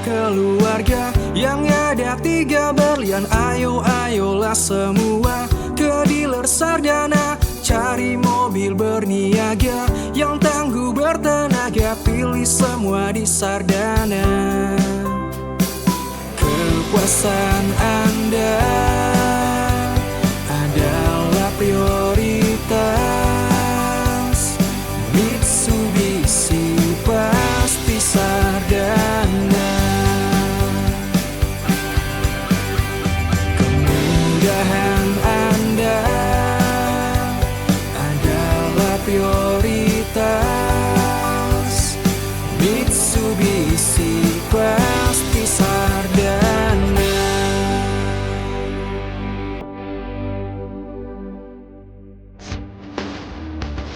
keluarga yang ada 3 berlian. Ayolah semua ke dealer Sardana, cari mobil berniaga yang tangguh bertenaga. Pilih semua di Sardana. Kepuasan Anda adalah prioritas. Mitsubishi pasti Sardana. Kemudahan Anda adalah prioritas. Mitsubishi pasti Sardana.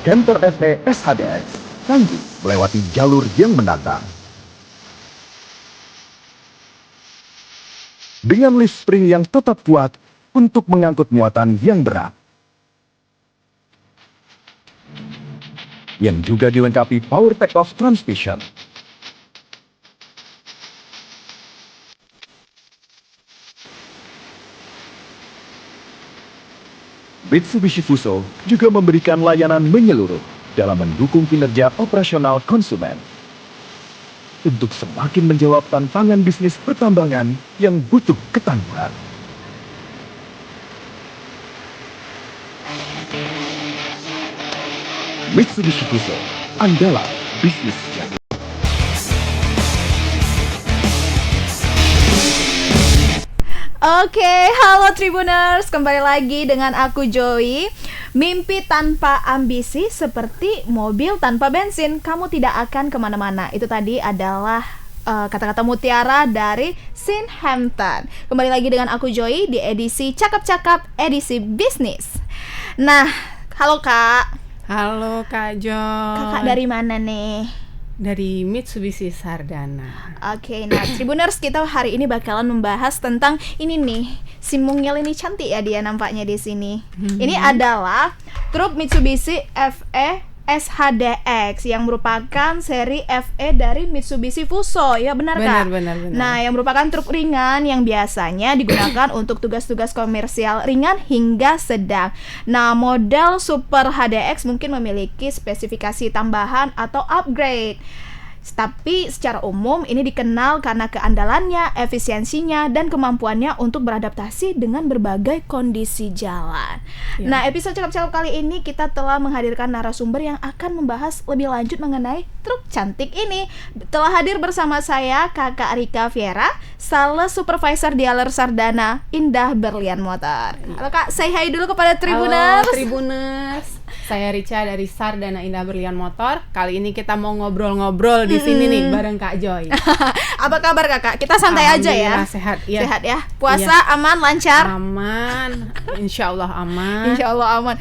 Canter FE SHDX tangguh melewati jalur yang menantang. Dengan lift spring yang tetap kuat untuk mengangkut muatan yang berat. Yang juga dilengkapi power take-off transmission. Mitsubishi Fuso juga memberikan layanan menyeluruh dalam mendukung kinerja operasional konsumen untuk semakin menjawab tantangan bisnis pertambangan yang butuh ketangguhan. Mitsubishi Fuso, andalan bisnis yang Oke, halo Tribuners, kembali lagi dengan aku Joy. Mimpi tanpa ambisi seperti mobil tanpa bensin, kamu tidak akan kemana-mana. Itu tadi adalah kata-kata mutiara dari Sean Hampton. Kembali lagi dengan aku Joy di edisi Cakap-Cakap, edisi bisnis. Nah, halo Kak. Halo Kak Joy. Kakak dari mana nih? Dari Mitsubishi Sardana. Oke, nah Tribuners, kita hari ini bakalan membahas tentang ini nih. Si mungil ini cantik ya dia nampaknya di sini. Ini adalah truk Mitsubishi FE SHDX yang merupakan seri FE dari Mitsubishi Fuso. Ya benar Kak? Benar. Nah, yang merupakan truk ringan yang biasanya digunakan untuk tugas-tugas komersial ringan hingga sedang. Nah, model Super HDX mungkin memiliki spesifikasi tambahan atau upgrade. Tapi secara umum ini dikenal karena keandalannya, efisiensinya, dan kemampuannya untuk beradaptasi dengan berbagai kondisi jalan. Ya. Nah, episode Cakap-Cakap kali ini kita telah menghadirkan narasumber yang akan membahas lebih lanjut mengenai truk cantik ini. Telah hadir bersama saya Kakak Rika Viera, Sales Supervisor Dealer Sardana Indah Berlian Motor. Halo Kak, say hi dulu kepada Tribuners. Halo Tribuners. Saya Rica dari Sardana Indah Berlian Motor. Kali ini kita mau ngobrol-ngobrol di sini nih bareng Kak Joy. Apa kabar Kakak? Kita santai aja ya. Sehat ya. Sehat ya. Puasa aman, lancar? Aman. Insya Allah aman. Insya Allah aman.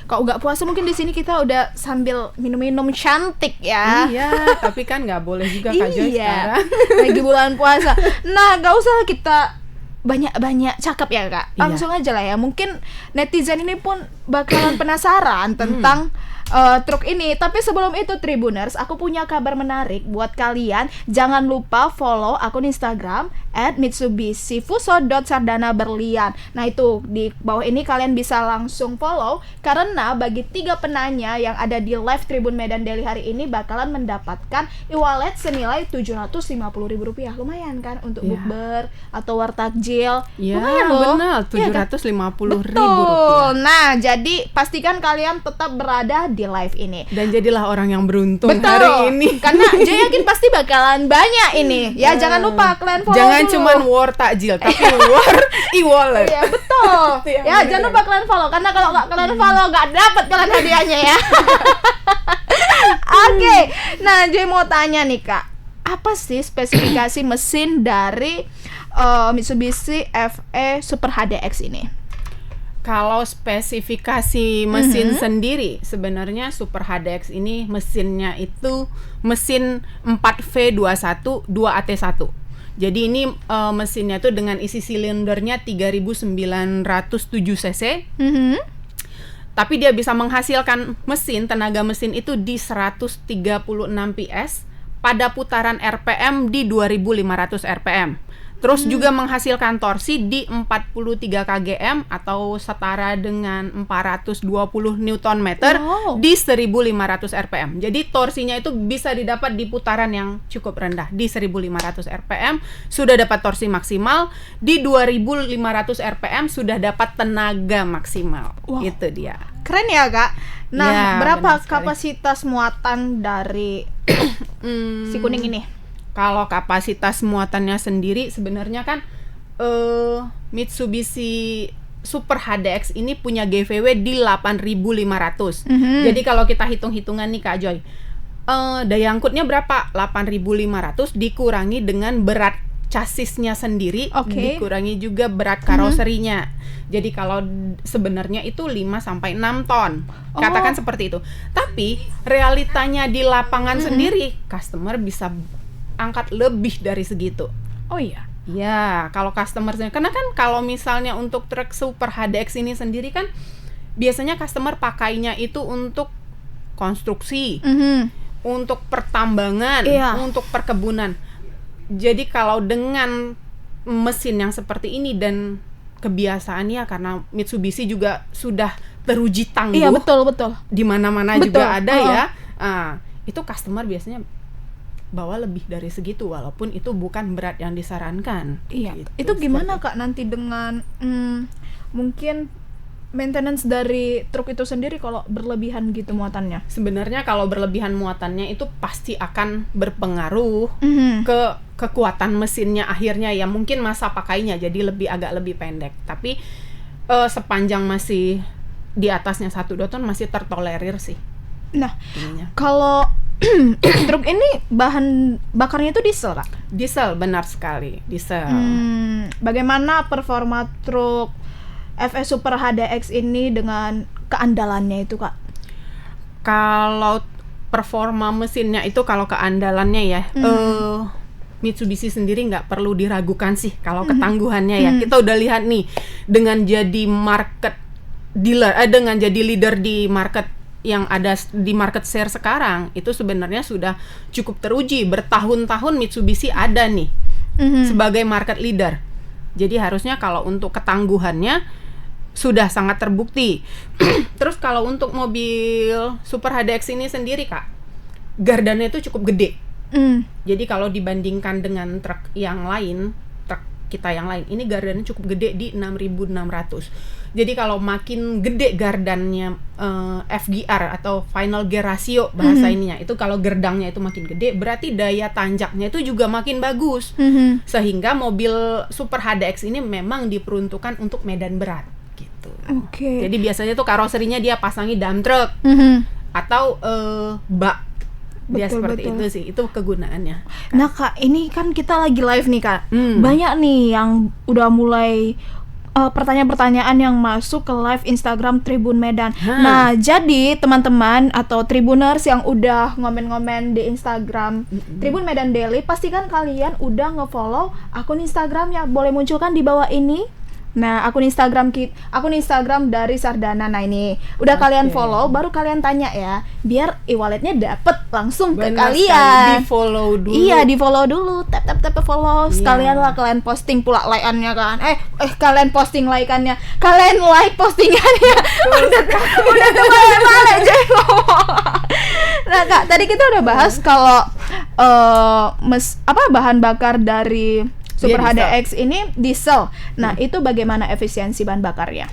Kalau nggak puasa mungkin di sini kita udah sambil minum-minum cantik ya. Iya, tapi kan nggak boleh juga Kak Joy sekarang. Lagi bulan puasa. Nah, nggak usah kita banyak-banyak cakep ya Kak. Langsung aja lah ya. Mungkin netizen ini pun bakalan penasaran tentang truk ini. Tapi sebelum itu Tribuners, aku punya kabar menarik buat kalian. Jangan lupa follow akun Instagram @mitsubishifuso.sardanaberlian. Nah itu di bawah ini kalian bisa langsung follow, karena bagi 3 penanya yang ada di live Tribun Medan Daily hari ini bakalan mendapatkan e-wallet senilai Rp750.000. Lumayan kan untuk bukber atau wartakjil. Ya, lumayan loh. benar, Rp750.000. Betul. Nah, jadi pastikan kalian tetap berada di live ini. Dan jadilah orang yang beruntung Betul. hari ini. Karena Joy yakin pasti bakalan banyak ini. Ya, jangan lupa kalian follow jangan dulu. cuman war takjil, tapi war e-wallet. Iya, betul. Ya, jangan lupa kalian follow, karena kalau nggak kalian follow nggak dapat kalian hadiahnya ya. Oke. Nah, Joy mau tanya nih, Kak. Apa sih spesifikasi mesin dari Mitsubishi FE Super HDX ini? Kalau spesifikasi mesin sendiri, sebenarnya Super HDX ini mesinnya itu mesin 4V21 2AT1. Jadi ini mesinnya tuh dengan isi silindernya 3907 cc. Tapi dia bisa menghasilkan tenaga mesin itu di 136 PS pada putaran RPM di 2500 RPM. Terus juga menghasilkan torsi di 43 kgm atau setara dengan 420 Nm Wow. di 1500 RPM. Jadi torsinya itu bisa didapat di putaran yang cukup rendah. Di 1500 RPM sudah dapat torsi maksimal, di 2500 RPM sudah dapat tenaga maksimal. Wow. Itu dia. Keren ya Kak. Nah, Ya, berapa benar sekali. kapasitas muatan dari si kuning ini? Kalau kapasitas muatannya sendiri sebenarnya kan Mitsubishi Super HDX ini punya GVW di 8.500. Jadi kalau kita hitung-hitungan nih Kak Joy, daya angkutnya berapa? 8.500 dikurangi dengan berat chassisnya sendiri, Oke. dikurangi juga berat karoserinya. Jadi kalau sebenarnya itu 5 sampai 6 ton. Katakan seperti itu. Tapi realitanya di lapangan sendiri, customer bisa angkat lebih dari segitu. Oh iya. Ya, kalau customer-nya, karena kan kalau misalnya untuk truk Super HDX ini sendiri kan biasanya customer pakainya itu untuk konstruksi, untuk pertambangan, Iya. untuk perkebunan. Jadi kalau dengan mesin yang seperti ini dan kebiasaannya, karena Mitsubishi juga sudah teruji tangguh, Iya, betul. di mana-mana Betul. juga ada ya. Itu customer biasanya bawa lebih dari segitu walaupun itu bukan berat yang disarankan. Iya. Gitu, Itu gimana seperti Kak nanti dengan mungkin maintenance dari truk itu sendiri kalau berlebihan gitu muatannya? sebenarnya kalau berlebihan muatannya itu pasti akan berpengaruh Mhm. ke kekuatan mesinnya akhirnya ya, mungkin masa pakainya jadi agak lebih pendek, tapi sepanjang masih di atasnya 1-2 ton masih tertolerir sih Nah, ininya. kalau truk ini bahan bakarnya itu diesel Kak? Diesel, benar sekali, diesel. Bagaimana performa truk FS Super HDX ini dengan keandalannya itu Kak? Kalau performa mesinnya itu, kalau keandalannya ya, Mitsubishi sendiri nggak perlu diragukan sih kalau ketangguhannya ya. Kita udah lihat nih dengan jadi market dealer, dengan jadi leader di market yang ada di market share sekarang, itu sebenarnya sudah cukup teruji. Bertahun-tahun Mitsubishi ada nih sebagai market leader. Jadi harusnya kalau untuk ketangguhannya sudah sangat terbukti. Terus kalau untuk mobil Super HDX ini sendiri Kak, gardannya itu cukup gede. Jadi kalau dibandingkan dengan truk yang lain, truk kita yang lain, ini gardannya cukup gede di 6.600. Jadi kalau makin gede gardannya, FGR atau final gear ratio bahasa ininya, itu kalau gerdangnya itu makin gede, berarti daya tanjaknya itu juga makin bagus. Sehingga mobil Super HDX ini memang diperuntukkan untuk medan berat gitu. Oke. Jadi biasanya tuh karoserinya dia pasangi dump truck atau bak. Dia Betul, seperti betul. itu sih, itu kegunaannya. Nah Kak, ini kan kita lagi live nih Kak. Hmm. Banyak nih yang udah mulai pertanyaan-pertanyaan yang masuk ke live Instagram Tribun Medan. Nah, jadi teman-teman atau Tribuners yang udah ngomen-ngomen di Instagram Tribun Medan Daily, pastikan kalian udah nge-follow akun Instagramnya. Boleh munculkan di bawah ini. Nah, akun Instagram dari Sardana. Nah, ini udah kalian follow, baru kalian tanya ya, biar e-walletnya dapet langsung ke Benar kalian. sekali, di-follow dulu. Iya, di follow dulu, tap follow. Sekalian lah kalian posting pula like-annya kan. Kalian posting like-annya. Kalian like postingannya. udah kebalik-balik jadi ngomong. Nah, Kak, tadi kita udah bahas kalau bahan bakar dari Super Dia diesel. HDX ini diesel. Nah, itu bagaimana efisiensi bahan bakarnya?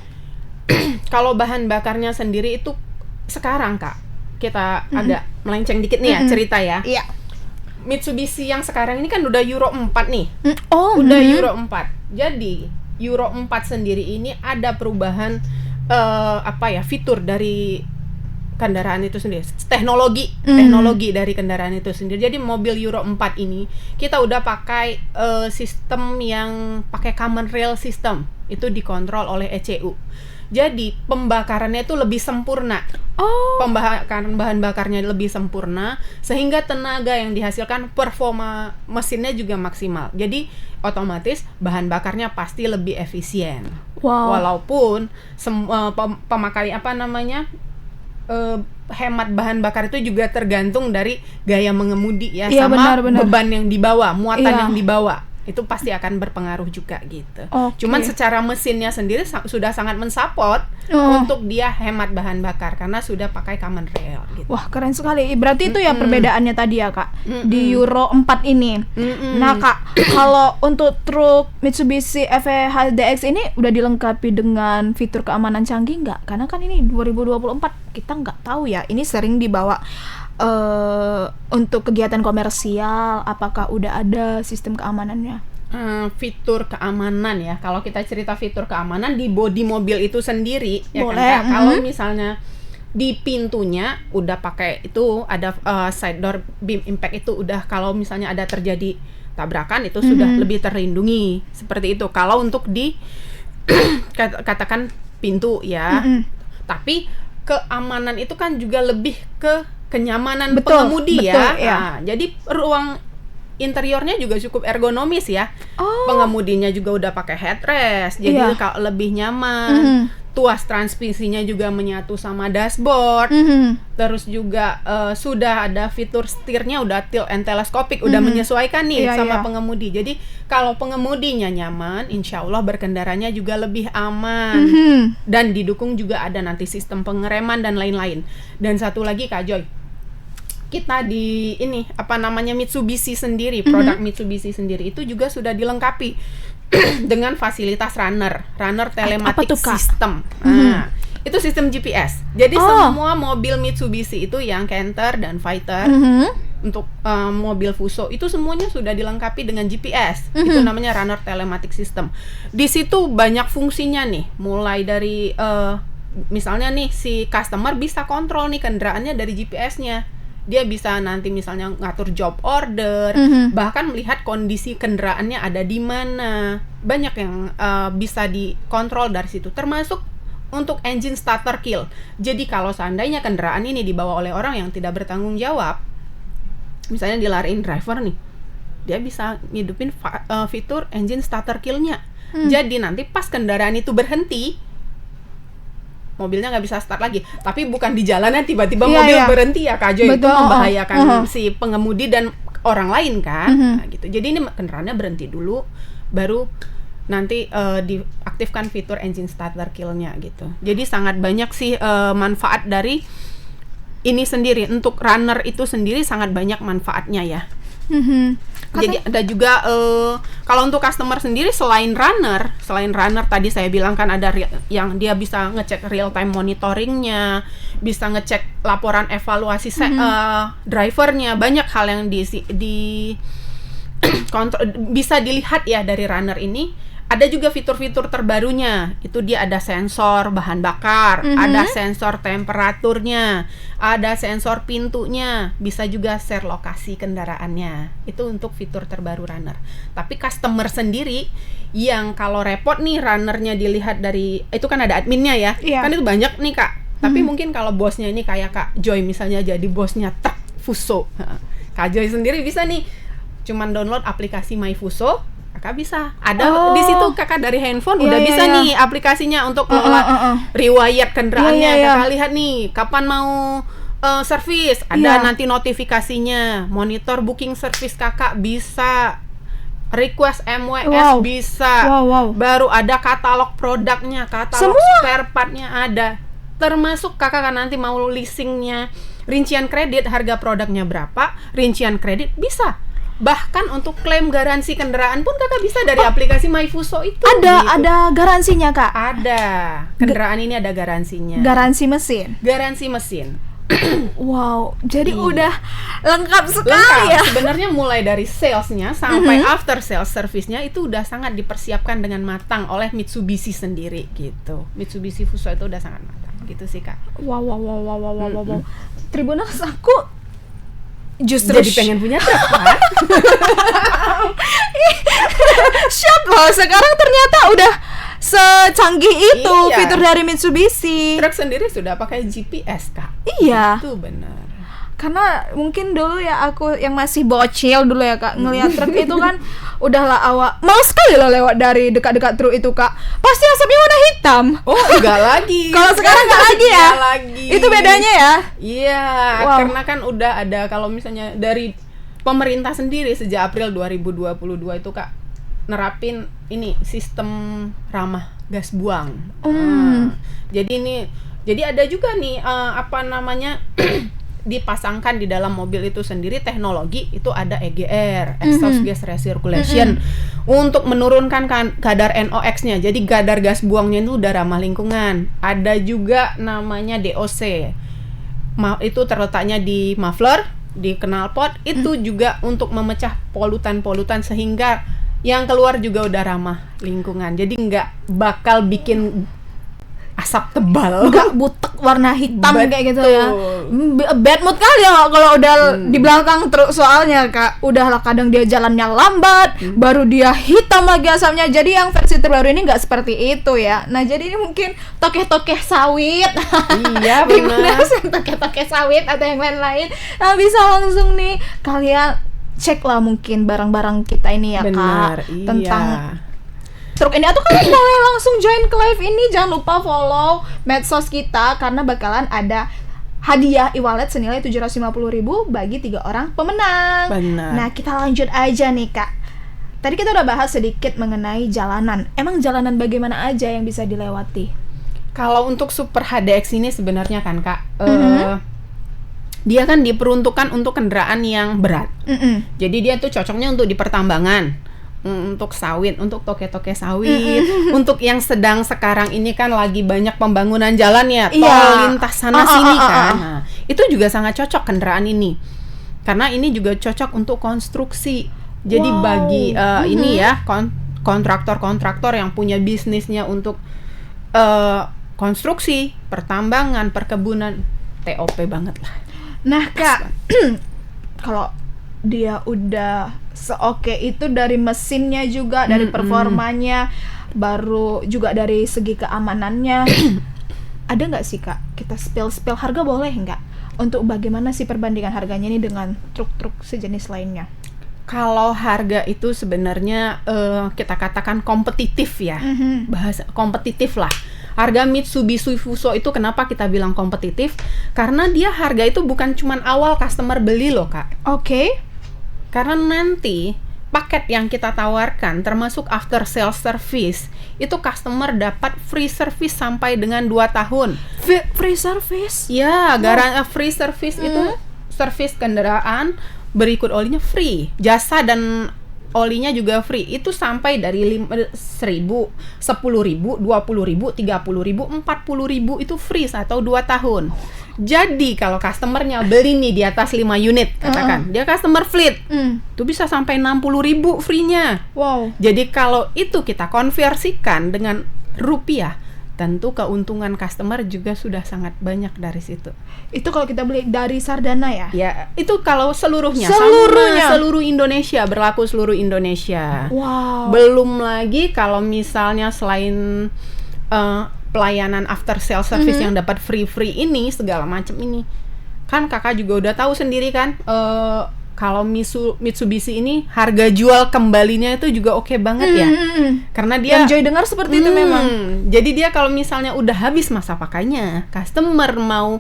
Kalau bahan bakarnya sendiri itu sekarang Kak, kita agak melenceng dikit nih ya cerita ya. Iya. Mitsubishi yang sekarang ini kan udah Euro 4 nih. Oh, Udah Euro 4. Jadi Euro 4 sendiri ini ada perubahan fitur dari kendaraan itu sendiri, teknologi dari kendaraan itu sendiri. Jadi mobil Euro 4 ini kita udah pakai sistem yang pakai common rail system, itu dikontrol oleh ECU. Jadi pembakarannya itu lebih sempurna. Pembakaran bahan bakarnya lebih sempurna sehingga tenaga yang dihasilkan, performa mesinnya juga maksimal. Jadi otomatis bahan bakarnya pasti lebih efisien. Wow. Walaupun pemakai hemat bahan bakar itu juga tergantung dari gaya mengemudi ya, Iya, sama benar. beban yang dibawa, muatan Iya. yang dibawa. Itu pasti akan berpengaruh juga gitu. Oke. Cuman secara mesinnya sendiri sudah sangat mensupport Oh. untuk dia hemat bahan bakar karena sudah pakai common rail gitu. Wah, keren sekali. Berarti itu ya perbedaannya tadi ya, Kak. Di Mm-mm. Euro 4 ini. Mm-mm. Nah, Kak, kalau untuk truk Mitsubishi FE-HDX ini udah dilengkapi dengan fitur keamanan canggih nggak? Karena kan ini 2024, kita nggak tahu ya. Ini sering dibawa untuk kegiatan komersial. Apakah udah ada sistem keamanannya? Fitur keamanan ya. Kalau kita cerita fitur keamanan di bodi mobil itu sendiri, ya Boleh, kan, Kak? Kalau misalnya di pintunya udah pakai itu ada side door beam impact, itu udah kalau misalnya ada terjadi tabrakan itu sudah lebih terlindungi seperti itu. Kalau untuk di katakan pintu ya. Tapi keamanan itu kan juga lebih ke kenyamanan Betul, pengemudi betul, ya. ya. Nah, jadi ruang interiornya juga cukup ergonomis ya. Oh. Pengemudinya juga udah pakai headrest, jadi Iya. lebih nyaman. Tuas transmisinya juga menyatu sama dashboard. Terus juga sudah ada fitur setirnya udah tilt and telescopic, udah menyesuaikan nih Iya, sama iya. pengemudi. Jadi kalau pengemudinya nyaman, insya Allah berkendaranya juga lebih aman. Dan didukung juga ada nanti sistem pengereman dan lain-lain. Dan satu lagi Kak Joy, kita di ini Mitsubishi sendiri, produk Mitsubishi sendiri itu juga sudah dilengkapi dengan fasilitas runner telematic tuh, Kak? system. Nah, itu sistem GPS. Jadi semua mobil Mitsubishi itu yang Canter dan Fighter untuk mobil Fuso itu semuanya sudah dilengkapi dengan GPS. Itu namanya runner telematic system. Di situ banyak fungsinya nih, mulai dari misalnya nih si customer bisa kontrol nih kendaraannya dari GPS-nya. Dia bisa nanti misalnya ngatur job order, bahkan melihat kondisi kendaraannya ada di mana. Banyak yang bisa dikontrol dari situ, termasuk untuk engine starter kill. Jadi kalau seandainya kendaraan ini dibawa oleh orang yang tidak bertanggung jawab, misalnya dilariin driver nih, dia bisa ngidupin fitur engine starter kill-nya. Jadi nanti pas kendaraan itu berhenti, mobilnya nggak bisa start lagi. Tapi bukan di jalanan tiba-tiba Iya, mobil iya. berhenti ya Kak Jo, itu Betul, membahayakan si pengemudi dan orang lain kan. Nah, gitu. Jadi ini kendaraannya berhenti dulu, baru nanti diaktifkan fitur engine starter kill-nya gitu. Jadi sangat banyak sih manfaat dari ini sendiri. Untuk runner itu sendiri sangat banyak manfaatnya ya. Jadi ada juga kalau untuk customer sendiri selain runner tadi saya bilang kan ada yang dia bisa ngecek real time monitoringnya, bisa ngecek laporan evaluasi drivernya, banyak hal yang di kontrol, bisa dilihat ya dari runner ini. Ada juga fitur-fitur terbarunya, itu dia ada sensor bahan bakar, ada sensor temperaturnya, ada sensor pintunya, bisa juga share lokasi kendaraannya. Itu untuk fitur terbaru runner. Tapi customer sendiri yang kalau repot nih runnernya dilihat dari, itu kan ada adminnya ya, Iya. kan itu banyak nih Kak. Tapi mungkin kalau bosnya ini kayak Kak Joy misalnya jadi bosnya truk Fuso, Kak Joy sendiri bisa nih cuman download aplikasi My Fuso. Kakak bisa ada di situ, kakak dari handphone udah bisa nih aplikasinya untuk mengelola riwayat kendaraannya. Kakak lihat nih kapan mau servis, ada nanti notifikasinya. Monitor booking servis kakak bisa, request MWS bisa. Baru ada katalog produknya, katalog spare partnya ada. Termasuk kakak kan nanti mau leasingnya, rincian kredit, harga produknya berapa, rincian kredit bisa. Bahkan untuk klaim garansi kendaraan pun kakak bisa dari aplikasi My Fuso itu. Ada garansinya Kak? Ada. Kendaraan ini ada garansinya. Garansi mesin? Garansi mesin. Wow, jadi udah lengkap sekali Lengkap. ya. Sebenarnya mulai dari salesnya sampai after sales service-nya itu udah sangat dipersiapkan dengan matang oleh Mitsubishi sendiri gitu. Mitsubishi Fuso itu udah sangat matang gitu sih Kak. Wow. Tribuners, aku justru jadi pengen punya truk kan? shock loh, sekarang ternyata udah secanggih itu fitur dari Mitsubishi. Truk sendiri sudah pakai GPS Kak. Iya. Itu benar. Karena mungkin dulu ya aku yang masih bocil dulu ya Kak, ngelihat truk itu kan udahlah awak males sekali loh lewat dari dekat-dekat truk itu Kak. Pasti asapnya warna hitam. Oh, enggak lagi. Kalau sekarang enggak lagi ya? Enggak lagi. Itu bedanya ya? Iya, Wow. karena kan udah ada, kalau misalnya dari pemerintah sendiri sejak April 2022 itu Kak nerapin ini sistem ramah gas buang. Jadi ada juga nih apa namanya dipasangkan di dalam mobil itu sendiri teknologi itu ada EGR, exhaust gas recirculation, untuk menurunkan kadar NOx-nya. Jadi kadar gas buangnya itu udah ramah lingkungan. Ada juga namanya DOC. Itu terletaknya di muffler, di knalpot, itu juga untuk memecah polutan-polutan sehingga yang keluar juga udah ramah lingkungan. Jadi nggak bakal bikin asap tebal, Nggak butek warna hitam kayak gitu ya. Betul. Bad mood kali ya kalau udah di belakang truk, soalnya Kak udahlah kadang dia jalannya lambat, baru dia hitam lagi asapnya. Jadi yang versi terbaru ini nggak seperti itu ya. Nah jadi ini mungkin tokeh-tokeh sawit. Iya, benar. Tokeh-tokeh sawit atau yang lain-lain. Nah bisa langsung nih kalian cek lah mungkin barang-barang kita ini ya Benar, Kak, iya. tentang truk ini. Atau kalian boleh langsung join ke live ini. Jangan lupa follow medsos kita karena bakalan ada hadiah e-wallet senilai 750.000 bagi 3 orang pemenang. Benar. Nah kita lanjut aja nih Kak. Tadi kita udah bahas sedikit mengenai jalanan. Emang jalanan bagaimana aja yang bisa dilewati? Kalau untuk Super HDX ini sebenarnya kan Kak, dia kan diperuntukkan untuk kendaraan yang berat. Jadi dia tuh cocoknya untuk di pertambangan, untuk sawit, untuk toke-toke sawit, untuk yang sedang sekarang ini kan lagi banyak pembangunan jalan ya, tol Iya. lintas sana sini kan. Nah, itu juga sangat cocok kendaraan ini. Karena ini juga cocok untuk konstruksi. Jadi Wow. bagi ini ya kontraktor-kontraktor yang punya bisnisnya untuk konstruksi, pertambangan, perkebunan, TOP banget lah. Nah Kak, kalau dia udah seoke itu dari mesinnya juga, dari performanya, baru juga dari segi keamanannya, ada nggak sih Kak, kita spill harga boleh nggak? Untuk bagaimana sih perbandingan harganya ini dengan truk-truk sejenis lainnya? Kalau harga itu sebenarnya kita katakan kompetitif ya, bahasa kompetitif lah. Harga Mitsubishi Fuso itu kenapa kita bilang kompetitif? Karena dia harga itu bukan cuman awal customer beli loh Kak. Oke. Karena nanti paket yang kita tawarkan termasuk after sales service itu customer dapat free service sampai dengan 2 tahun. Free service? Ya, free service itu service kendaraan, berikut olinya free, jasa dan olinya juga free. Itu sampai dari 1.000, 10.000, 20.000, 30.000, 40.000 itu free atau 2 tahun. Jadi kalau customernya beli nih di atas 5 unit, katakan dia customer fleet, itu bisa sampai 60.000 free-nya. Wow. Jadi kalau itu kita konversikan dengan rupiah, tentu keuntungan customer juga sudah sangat banyak dari situ. Itu kalau kita beli dari Sardana ya? Ya, itu kalau seluruhnya. Seluruhnya? Sama seluruh Indonesia, berlaku seluruh Indonesia. Wow. Belum lagi kalau misalnya selain pelayanan after sale service yang dapat free ini, segala macam ini. Kan kakak juga udah tahu sendiri kan, kalau Mitsubishi ini harga jual kembalinya itu juga oke banget ya. Karena dia Yang Joy dengar seperti itu memang. Jadi dia kalau misalnya udah habis masa pakainya, customer mau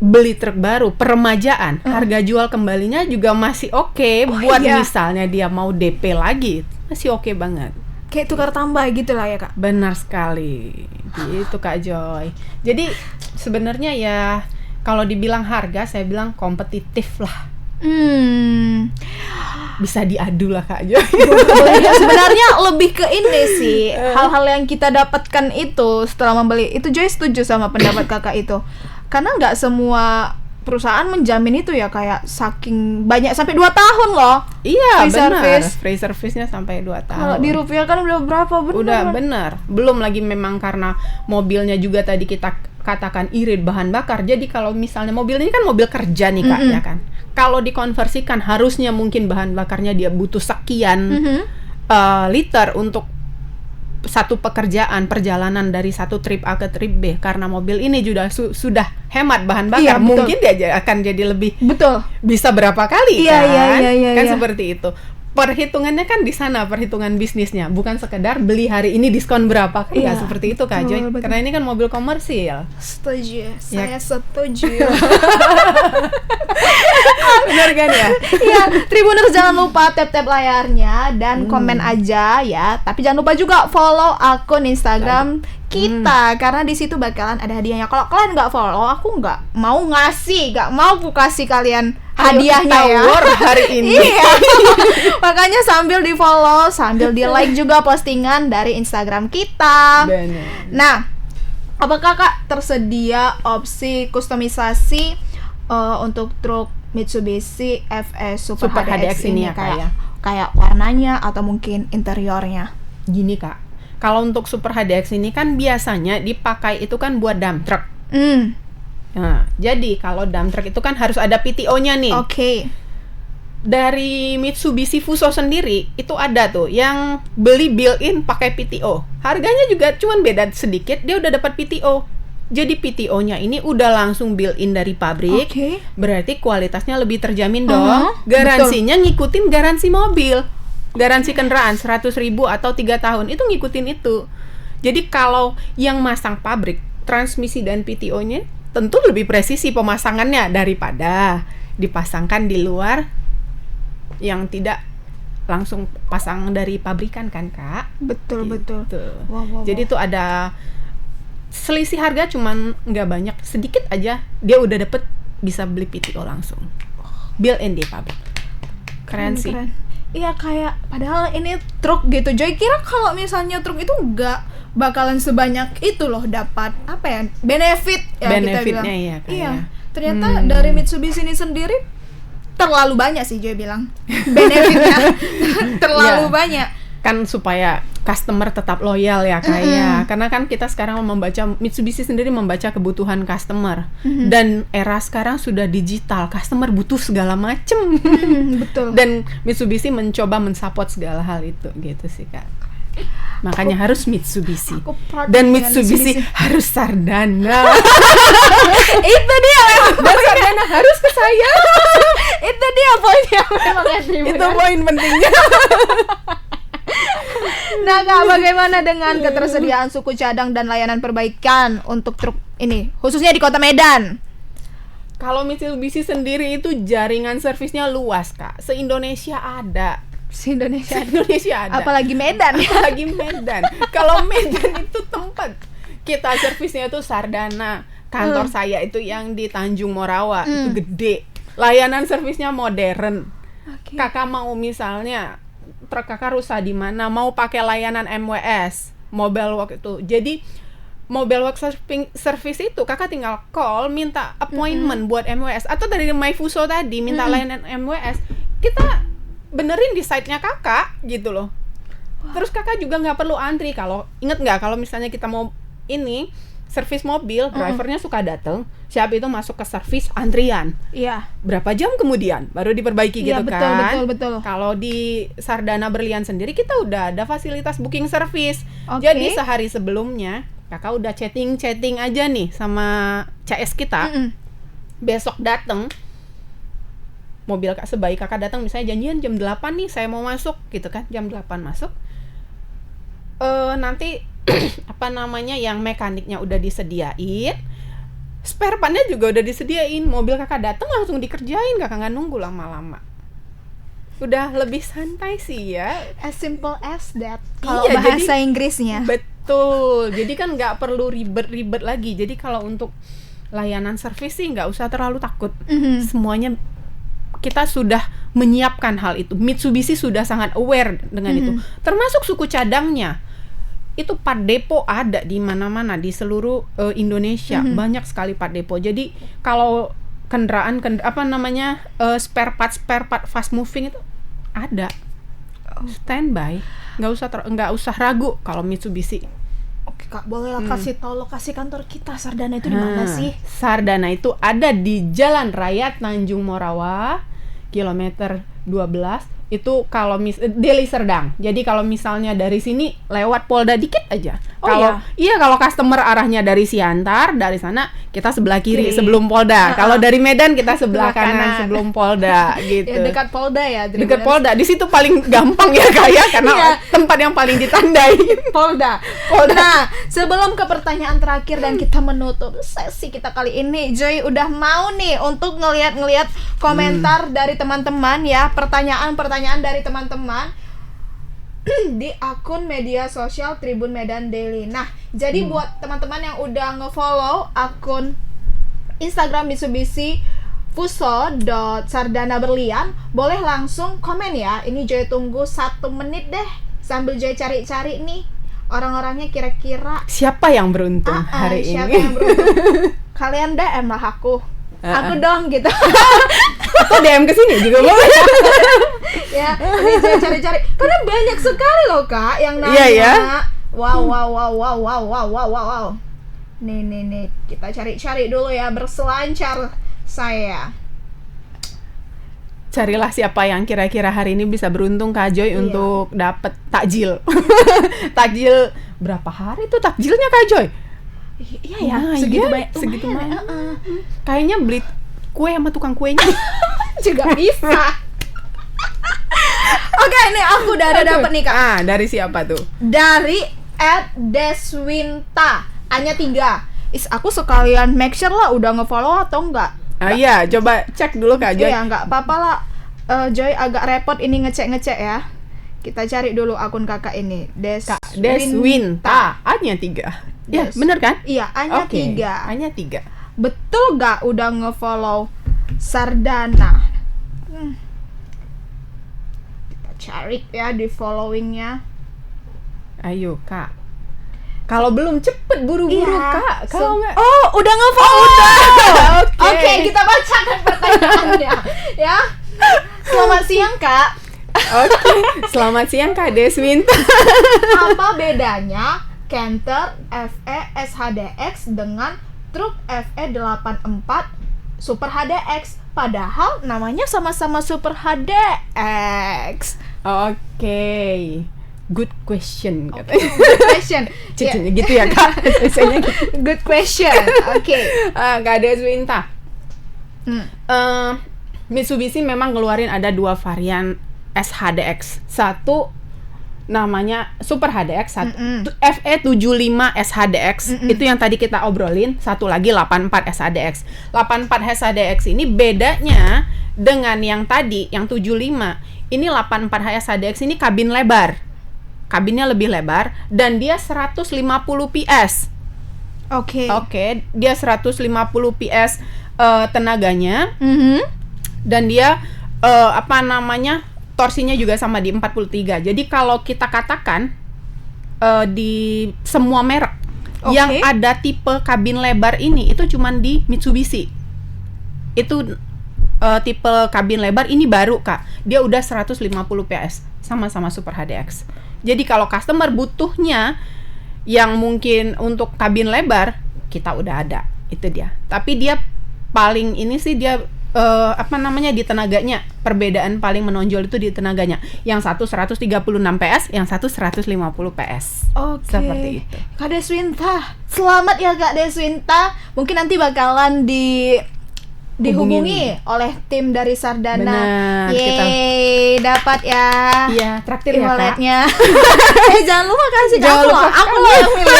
beli truk baru peremajaan, harga jual kembalinya juga masih oke. Buat iya. misalnya dia mau DP lagi, masih oke banget. Kayak tukar tambah gitu lah ya Kak? Benar sekali, gitu Kak Joy. Jadi sebenarnya ya kalau dibilang harga, saya bilang kompetitif lah. Bisa diadu lah Kak Joy. Ya, sebenarnya lebih ke ini sih, hal-hal yang kita dapatkan itu setelah membeli. Itu Joy setuju sama pendapat kakak itu. Karena nggak semua perusahaan menjamin itu ya, kayak saking banyak sampai 2 tahun loh. Iya, Free benar. service. Free service-nya sampai 2 tahun. Kalau di rupiah kan udah berapa bener? Udah benar. Belum lagi memang karena mobilnya juga tadi kita katakan irit bahan bakar. Jadi kalau misalnya mobil ini kan mobil kerja nih Kak, ya kan. Kalau dikonversikan harusnya mungkin bahan bakarnya dia butuh sekian liter untuk satu pekerjaan perjalanan dari satu trip A ke trip B karena mobil ini sudah hemat bahan bakar, Iya, betul. mungkin dia akan jadi lebih Betul. bisa berapa kali Iya, kan? iya, Kan iya. seperti itu. Perhitungannya kan di sana, perhitungan bisnisnya, bukan sekedar beli hari ini diskon berapa, kan nggak Iya, seperti itu Kak Joy. betul. Karena ini kan mobil komersil. Setuju, Ya. saya setuju. Benar kan ya? Iya, Tribuners jangan lupa tap-tap layarnya dan komen aja ya. Tapi jangan lupa juga follow akun Instagram kita karena di situ bakalan ada hadiahnya. Kalau kalian nggak follow, aku nggak mau aku kasih kalian hadiahnya ya. Tawar hari ini. Iya. Makanya sambil di follow, sambil di like juga postingan dari Instagram kita. Benar. Nah, apakah Kak tersedia opsi kustomisasi untuk truk Mitsubishi FS Super HDX ini ya, Kak, ya? kayak warnanya atau mungkin interiornya? Gini Kak, kalau untuk Super HDX ini kan biasanya dipakai itu kan buat dump truck. Nah, jadi kalau dump truck itu kan harus ada PTO-nya nih. Oke. Dari Mitsubishi Fuso sendiri itu ada tuh yang beli built-in pakai PTO. Harganya juga cuman beda sedikit, dia udah dapat PTO. Jadi PTO-nya ini udah langsung built-in dari pabrik. Oke. Berarti kualitasnya lebih terjamin dong. Uh-huh, Garansinya ngikutin garansi mobil. Garansi kendaraan 100.000 atau 3 tahun itu ngikutin itu. Jadi kalau yang masang pabrik, transmisi dan PTO-nya tentu lebih presisi pemasangannya daripada dipasangkan di luar yang tidak langsung pasang dari pabrikan kan Kak. Betul, betul. Gitu. Wow. Jadi itu ada selisih harga cuman nggak banyak, sedikit aja dia udah dapet bisa beli PTO langsung. Built-in di pabrik. Keren sih. Iya, kayak padahal ini truk gitu. Joy kira kalau misalnya truk itu nggak bakalan sebanyak itu loh dapat apa ya? Benefit ya kita Benefitnya bilang. ya, kayak. Iya. Ternyata dari Mitsubishi ini sendiri terlalu banyak sih Joy bilang. Benefitnya terlalu Iya. banyak. Kan supaya customer tetap loyal ya kayak karena kan kita sekarang membaca, Mitsubishi sendiri membaca kebutuhan customer dan era sekarang sudah digital, customer butuh segala macem. Betul. Dan Mitsubishi mencoba mensupport segala hal itu gitu sih Kak. Makanya harus Mitsubishi. Aku proud Dan dengan Mitsubishi harus Sardana. Itu dia Dan Sardana harus ke saya. itu dia poinnya memang ya, Tribuners. Itu poin pentingnya. Nah Kak, bagaimana dengan ketersediaan suku cadang dan layanan perbaikan untuk truk ini, khususnya di Kota Medan? Kalau Mitsubishi sendiri itu jaringan servisnya luas Kak. Se-Indonesia ada. Se-Indonesia. Se-Indonesia ada. Apalagi Medan ya. Apalagi Medan. Kalau Medan itu tempat kita servisnya itu Sardana. Kantor saya itu yang di Tanjung Morawa itu gede. Layanan servisnya modern. Oke. Kakak mau misalnya truk kakak rusak di mana, mau pakai layanan MWS, Mobile Work itu. Jadi Mobile Work Service itu kakak tinggal call, minta appointment buat MWS, atau dari MyFuso tadi minta layanan MWS, kita benerin di site-nya kakak gitu loh. Terus kakak juga nggak perlu antri. Kalau inget nggak kalau misalnya kita mau ini servis mobil, drivernya suka dateng, siap itu masuk ke servis antrian. Iya. Berapa jam kemudian baru diperbaiki Iya, gitu betul, kan. betul. Kalau di Sardana Berlian sendiri kita udah ada fasilitas booking service. Oke. Jadi sehari sebelumnya kakak udah chatting aja nih sama CS kita. Besok dateng mobil kak, sebaik kakak datang misalnya janjian jam 8 nih saya mau masuk gitu kan, jam 8 masuk. Nanti apa namanya yang mekaniknya udah disediain, spare partnya juga udah disediain, mobil kakak datang langsung dikerjain, kakak nggak nunggu lama-lama. Udah lebih santai sih ya. As simple as that. Kalau Iya, bahasa Inggrisnya. Betul. Jadi kan nggak perlu ribet-ribet lagi. Jadi kalau untuk layanan servis sih nggak usah terlalu takut. Semuanya kita sudah menyiapkan hal itu. Mitsubishi sudah sangat aware dengan itu. Termasuk suku cadangnya. Itu part depo ada di mana-mana di seluruh Indonesia. Banyak sekali part depo. Jadi kalau kendaraan apa namanya spare part fast moving itu ada. Standby. Nggak usah ragu kalau Mitsubishi. Oke Kak, boleh lah kasih tahu lokasi kantor kita Sardana itu di mana sih? Sardana itu ada di Jalan Raya Tanjung Morawa, kilometer 12, itu kalau Deli Serdang. Jadi kalau misalnya dari sini lewat Polda dikit aja. Oh, Kalau kalau customer arahnya dari Siantar, dari sana kita sebelah kiri sebelum Polda. Uh-uh. Kalau dari Medan kita sebelah Sebelah kanan kanan. sebelum Polda gitu. Ya, dekat Polda ya. Dekat Polda. Di situ paling gampang ya Kak karena Iya. tempat yang paling ditandai. Polda. Nah, sebelum ke pertanyaan terakhir dan kita menutup sesi kita kali ini, Joy udah mau nih untuk ngeliat komentar dari teman-teman ya, pertanyaan-pertanyaan dari teman-teman di akun media sosial Tribun Medan Daily. Nah, jadi buat teman-teman yang udah nge-follow akun Instagram Mitsubishi Fuso.Sardana Berlian, boleh langsung komen ya. Ini Joy tunggu 1 menit deh sambil Joy cari-cari nih orang-orangnya kira-kira Siapa yang beruntung hari siapa ini? yang beruntung. Kalian DM lah aku dong gitu. Atau DM ke sini juga boleh. Ya, ini Joy cari-cari karena banyak sekali loh Kak yang nanya. Iya, ya. Wow. Nih, kita cari-cari dulu ya, berselancar saya. Carilah siapa yang kira-kira hari ini bisa beruntung Kak Joy Iya. untuk dapat takjil. Takjil berapa hari tuh takjilnya Kak Joy? Iya ya, Nah, segitu iya, banyak. segitu lumayan, banyak. Kayaknya beli kue sama tukang kuenya. juga bisa. Oke, ini aku udah ada dapat nih Kak. Dari siapa tuh? Dari @deswinta. Hanya 3. Aku sekalian make sure lah udah nge-follow atau enggak. Iya, coba cek dulu Kak Joy. Iya, enggak apa-apa lah. Joy agak repot ini ngecek-ngecek ya. Kita cari dulu akun kakak ini. Deswinta. Hanya 3. Ya, bener kan? Iya, hanya Oke, 3. hanya 3. Betul gak udah nge-follow Sardana? Kita cari ya di followingnya. Ayo Kak. Kalau belum cepet buru-buru Iya. Kak. Kalau nggak udah nge-follow. Oke. Oke, kita bacakan pertanyaannya ya. Selamat siang Kak. Oke. Selamat siang Kak Deswinta. Apa bedanya Canter FE SHDX dengan truk FE84 Super HDX? Padahal namanya sama-sama Super HDX. Oke. Good question katanya. Good question. Cicanya gitu ya Kak. Biasanya gitu. Good question. Oke. Kak Deswinta. Hmm. Mitsubishi memang ngeluarin ada 2 varian SHDX. Satu namanya Super HDX, satu FE75 SHDX. Itu yang tadi kita obrolin. Satu lagi 84 SHDX. 84 SHDX ini bedanya dengan yang tadi, yang 75. Ini 84 SHDX ini kabin lebar. Kabinnya lebih lebar dan dia 150 PS. Oke. Oke, dia 150 PS tenaganya. Mhm. Dan dia torsinya juga sama di 43. Jadi kalau kita katakan di semua merek yang ada tipe kabin lebar ini itu cuman di Mitsubishi. Itu tipe kabin lebar ini baru Kak. Dia udah 150 PS sama-sama Super HDX. Jadi kalau customer butuhnya yang mungkin untuk kabin lebar, kita udah ada. Itu dia. Tapi dia paling ini sih dia di tenaganya. Perbedaan paling menonjol itu di tenaganya. Yang satu 136 PS, yang satu 150 PS. Oke. Seperti itu. Kak Deswinta, selamat ya Kak Deswinta. Mungkin nanti bakalan dihubungi oleh tim dari Sardana. Benar, Yeay, dapat ya. Iya, traktir ya Kak. e-walletnya. Jangan lupa kasih ke Jangan aku lupa. loh. Aku loh yang milih.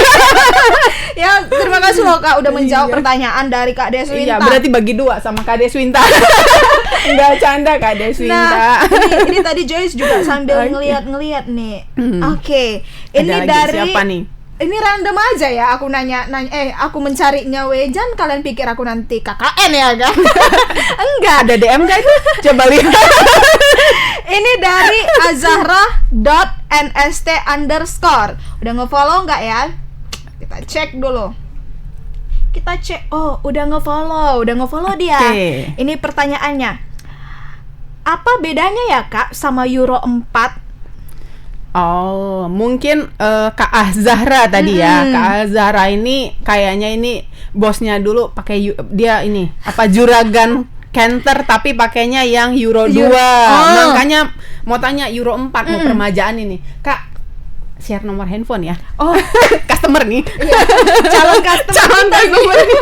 Ya, terima kasih loh Kak udah menjawab pertanyaan dari Kak Deswinta. Iya, berarti bagi 2 sama Kak Deswinta. Enggak canda Kak Deswinta. Nah, ini tadi Joyce juga sambil ngeliat-ngeliat nih. Oke, ini Ada lagi dari siapa nih? Ini random aja ya, aku nanya, aku mencarinya Wejan, kalian pikir aku nanti KKN ya kan? Enggak. Ada DM gak itu? Coba lihat. Ini dari azahra.nst_. Udah nge-follow nggak ya? Kita cek dulu. Kita cek. Oh, udah nge-follow dia. Oke. Ini pertanyaannya. Apa bedanya ya Kak sama Euro 4? Oh, mungkin Kak Azahra tadi ya. Kak Azahra ini kayaknya ini bosnya dulu pakai dia ini juragan Canter tapi pakainya yang Euro 2. Makanya mau tanya Euro 4 mau permajaan ini. Kak, share nomor handphone ya. Oh, Customer nih. calon customer nih.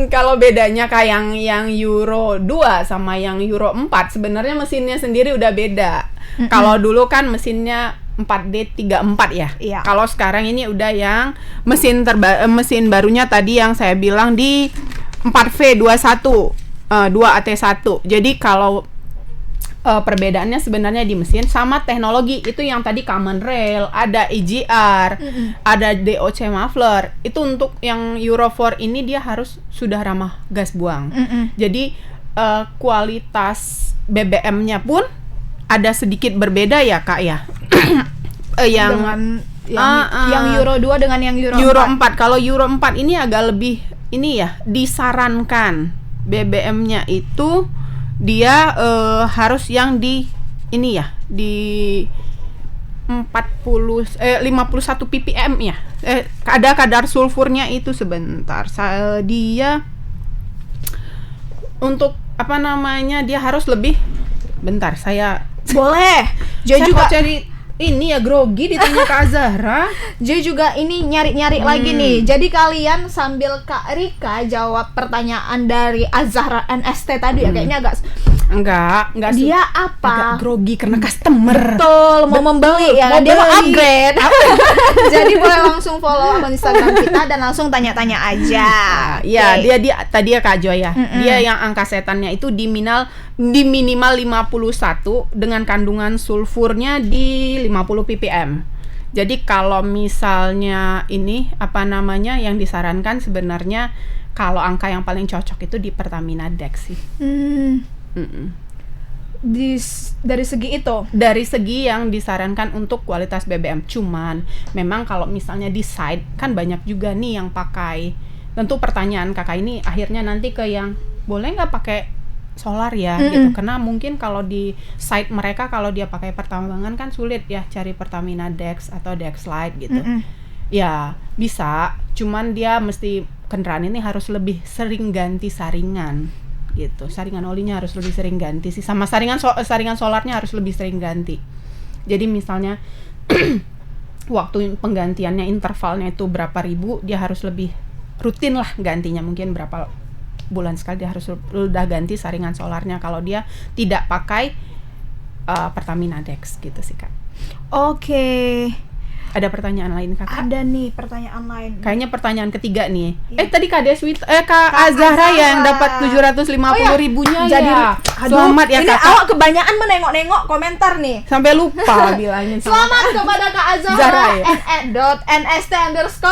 Kalau bedanya kayak yang Euro 2 sama yang Euro 4 sebenarnya mesinnya sendiri udah beda. Kalau dulu kan mesinnya 4D34 ya. Iya. Kalau sekarang ini udah yang mesin barunya tadi yang saya bilang di 4V21 2AT1. Jadi kalau perbedaannya sebenarnya di mesin sama teknologi. Itu yang tadi common rail, ada EGR, ada DOC muffler. Itu untuk yang Euro 4 ini dia harus sudah ramah gas buang. Jadi kualitas BBM-nya pun ada sedikit berbeda ya Kak ya. yang Euro 2 dengan yang Euro 4. Kalau Euro 4 ini agak lebih ini ya, disarankan BBM-nya itu dia harus yang di ini ya, di 51 ppm ya. Ada kadar sulfurnya itu sebentar. Dia untuk apa namanya? Dia harus lebih. Bentar, saya Boleh. saya juga cari ini ya, grogi ditanya Kak Azahra. Joy juga ini nyari-nyari lagi nih. Jadi kalian sambil Kak Rika jawab pertanyaan dari Azahra NST tadi ya, kayaknya Enggak dia agak apa? grogi karena customer. Betul, mau membeli ya. mau Dia mau beli. upgrade. Jadi boleh langsung follow akun Instagram kita dan langsung tanya-tanya aja. Ya, Oke. dia tadi ya Kak Joy ya. Dia yang angka setannya itu di minimal 51 dengan kandungan sulfurnya di 50 ppm. Jadi kalau misalnya ini apa namanya yang disarankan sebenarnya kalau angka yang paling cocok itu di Pertamina Dex sih. Dari segi itu. Dari segi yang disarankan untuk kualitas BBM. Cuman memang kalau misalnya di site kan banyak juga nih yang pakai. Tentu pertanyaan kakak ini akhirnya nanti ke yang boleh nggak pakai solar ya gitu, karena mungkin kalau di site mereka kalau dia pakai pertambangan kan sulit ya cari Pertamina Dex atau Dex Lite gitu. Ya bisa, cuman dia mesti kendaraan ini harus lebih sering ganti saringan gitu. Saringan olinya harus lebih sering ganti sih, sama saringan solarnya harus lebih sering ganti. Jadi misalnya waktu penggantiannya intervalnya itu berapa ribu, dia harus lebih rutin lah gantinya, mungkin berapa bulan sekali dia harus udah ganti saringan solarnya kalau dia tidak pakai Pertamina Dex gitu sih Kak. Oke. Ada pertanyaan lain Kakak? Ada nih pertanyaan lain. Kayaknya pertanyaan ketiga nih. Iya. Tadi Kak Kak Azahra ya yang dapat 750.000-nya Jadi, ya. aduh, Selamat ya ini Kakak. awak kebanyakan menengok-nengok komentar nih. Sampai lupa bilangin sama Selamat kepada Kak Azahra Zahra ya? NST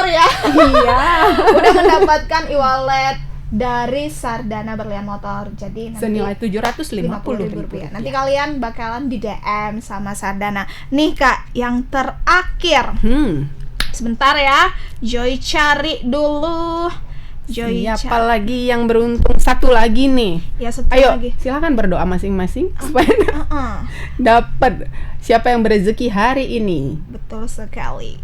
ya. Iya. Udah mendapatkan e-wallet dari Sardana Berlian Motor. Jadi nanti Senilai 750.000 Rp50.000. Nanti kalian bakalan di DM sama Sardana. Nih Kak, yang terakhir. Sebentar ya, Joy cari dulu. Siapa lagi yang beruntung? Satu lagi nih. Ya, satu Ayo, lagi. silakan berdoa masing-masing supaya dapat siapa yang berezeki hari ini. Betul sekali.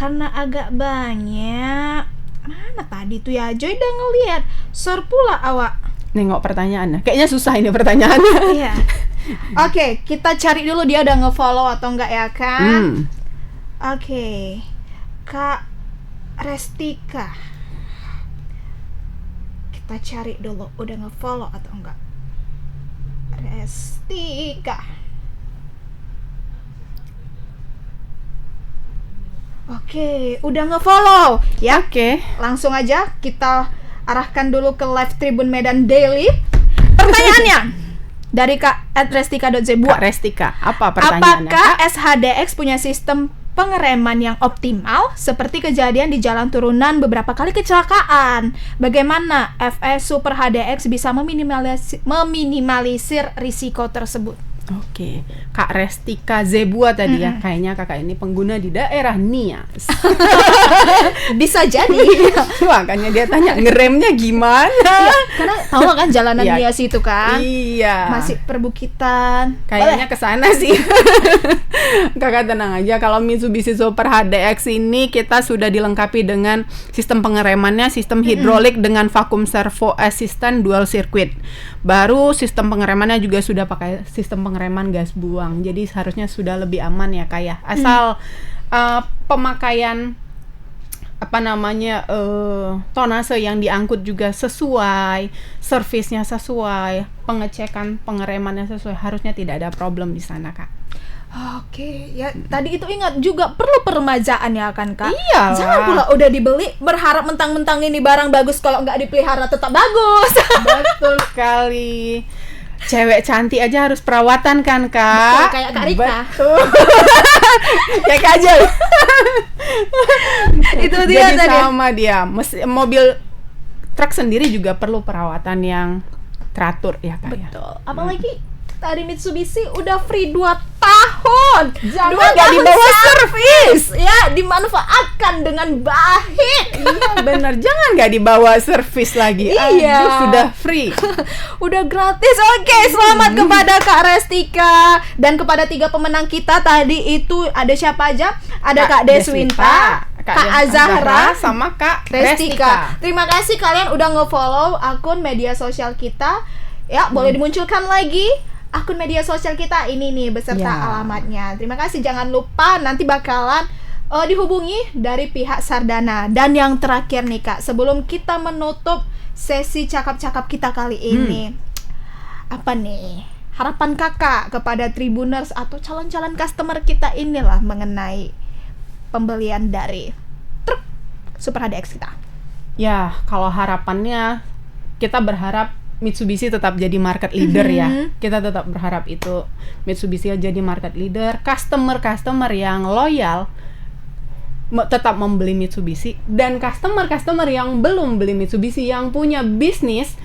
Karena agak banyak. Mana tadi tuh ya? Joy udah ngeliat. Sor pula awak. Nengok pertanyaannya. Kayaknya susah ini pertanyaannya. Iya. Oke, kita cari dulu dia udah nge-follow atau enggak ya kan? Oke. Kak Restika. Kita cari dulu udah nge-follow atau enggak. Restika. Oke, udah nge-follow ya. Oke. Langsung aja kita arahkan dulu ke live Tribun Medan Daily. Pertanyaannya dari Kak @restika.zebuat. Kak Restika, apa pertanyaannya? Apakah SHDX punya sistem pengereman yang optimal seperti kejadian di jalan turunan beberapa kali kecelakaan? Bagaimana FS Super HDX bisa meminimalisir risiko tersebut? Oke, Kak Restika Zebua tadi ya, kayaknya kakak ini pengguna di daerah Nias. Bisa jadi. Makanya dia tanya ngeremnya gimana? Iya, karena tahu kan jalanan Iya. Nias itu kan. Iya. Masih perbukitan. Kayaknya ke sana sih. Kakak tenang aja, kalau Mitsubishi Super HDX ini kita sudah dilengkapi dengan sistem pengeremannya, sistem hidrolik dengan vacuum servo assistant dual circuit. Baru sistem pengeremannya juga sudah pakai sistem pengereman gas buang. Jadi seharusnya sudah lebih aman ya Kak ya. Asal pemakaian tonase yang diangkut juga sesuai, servisnya sesuai, pengecekan pengeremannya sesuai, harusnya tidak ada problem di sana Kak. Oke, ya tadi itu ingat juga perlu peremajaan ya kan Kak? Iyalah. Jangan pula udah dibeli berharap mentang-mentang ini barang bagus, kalau nggak dipelihara tetap bagus. Betul sekali. Cewek cantik aja harus perawatan kan Kak? Betul, kayak Kak Rika. Betul. Kayak Kajol. Itu dia Jadi tadi. sama dia. Mobil truk sendiri juga perlu perawatan yang teratur ya Kak ya. Betul. Apalagi tadi Mitsubishi udah free 2 tahun. Jangan 2 nggak tahun dibawa servis. Ya, dimanfaatkan dengan baik. Iya bener, jangan nggak dibawa servis lagi. Iya. Aduh, sudah free. Udah gratis. Oke, selamat kepada Kak Restika dan kepada 3 pemenang kita tadi itu ada siapa aja? Ada Kak Deswinta, Kak Azahra, sama Kak Restika. Terima kasih kalian udah nge-follow akun media sosial kita. Ya, boleh dimunculkan lagi akun media sosial kita ini nih beserta Ya. alamatnya. Terima kasih. Jangan lupa nanti bakalan dihubungi dari pihak Sardana. Dan yang terakhir nih Kak, sebelum kita menutup sesi cakap-cakap kita kali ini, apa nih harapan Kakak kepada Tribuners atau calon-calon customer kita inilah mengenai pembelian dari truk Super HDX kita? Ya, kalau harapannya kita berharap Mitsubishi tetap jadi market leader ya. Kita tetap berharap itu Mitsubishi jadi market leader, customer yang loyal tetap membeli Mitsubishi, dan customer yang belum beli Mitsubishi yang punya bisnis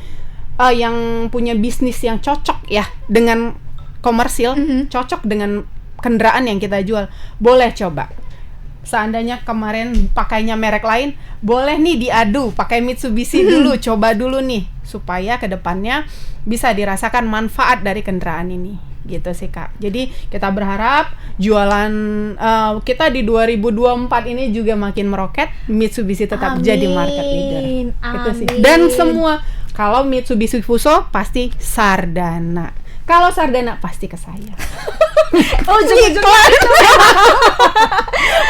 yang cocok ya dengan komersil, cocok dengan kendaraan yang kita jual, boleh coba. Seandainya kemarin pakainya merek lain, boleh nih diadu pakai Mitsubishi dulu, coba dulu nih, supaya kedepannya bisa dirasakan manfaat dari kendaraan ini, gitu sih Kak. Jadi kita berharap jualan kita di 2024 ini juga makin meroket, Mitsubishi tetap jadi market leader. Gitu sih. Dan semua, kalau Mitsubishi Fuso pasti Sardana. Kalau Sardana pasti ke saya. Ujung-ujungnya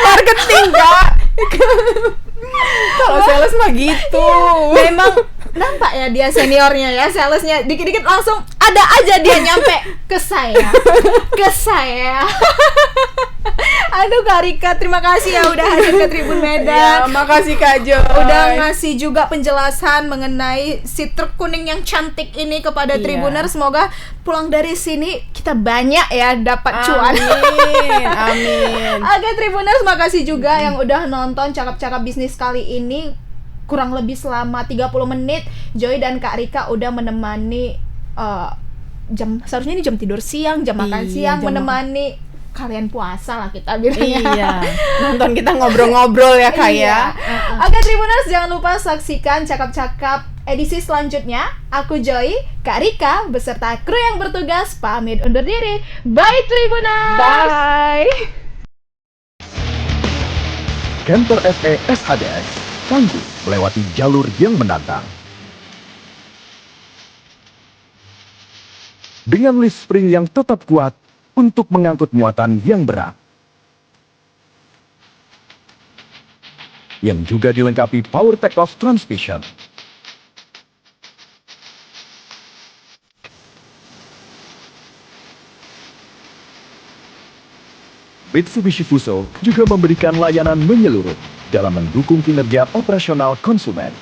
Marketing Kak. Kalau sales mah gitu. memang nampak ya dia seniornya ya, salesnya dikit-dikit langsung ada aja dia nyampe ke saya. Aduh Kak Rika, terima kasih ya udah hadir ke Tribun Ya, Medan. makasih Kak Jo. Udah ngasih juga penjelasan mengenai si truk kuning yang cantik ini kepada Iya. Tribuner. Semoga pulang dari sini kita banyak ya dapat cuan. Amin. Oke Tribuners, makasih juga yang udah nonton cakap-cakap bisnis kali ini. Kurang lebih selama 30 menit Joy dan Kak Rika udah menemani jam, seharusnya ini jam tidur siang, jam makan Iya, siang, jam menemani kalian puasa lah kita bilangnya. Iya. Nonton kita ngobrol-ngobrol ya Kak ya. Oke Tribuners, jangan lupa saksikan cakap-cakap edisi selanjutnya. Aku Joy, Kak Rika beserta kru yang bertugas pamit undur diri. Bye Tribuners. Bye. Canter SE SHDX tangguh melewati jalur yang menantang. Dengan lift spring yang tetap kuat untuk mengangkut muatan yang berat. Yang juga dilengkapi power take-off transmission. Mitsubishi Fuso juga memberikan layanan menyeluruh dalam mendukung kinerja operasional konsumen.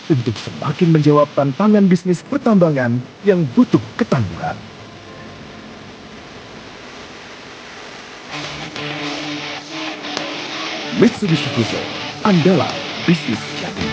Untuk semakin menjawab tantangan bisnis pertambangan yang butuh ketangguhan. Mitsubishi Fuso, andalan bisnis sejati.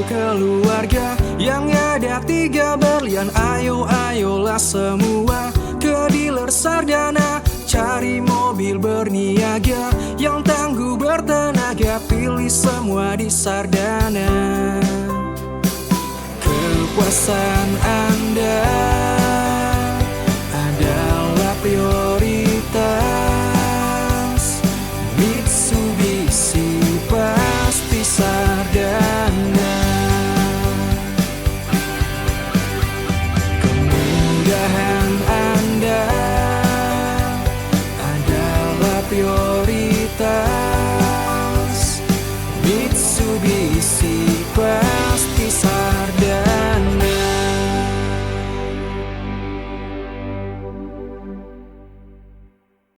keluarga yang ada 3 berlian. Ayolah semua ke dealer Sardana, cari mobil berniaga yang tangguh bertenaga. Pilih semua di Sardana. Kepuasan Anda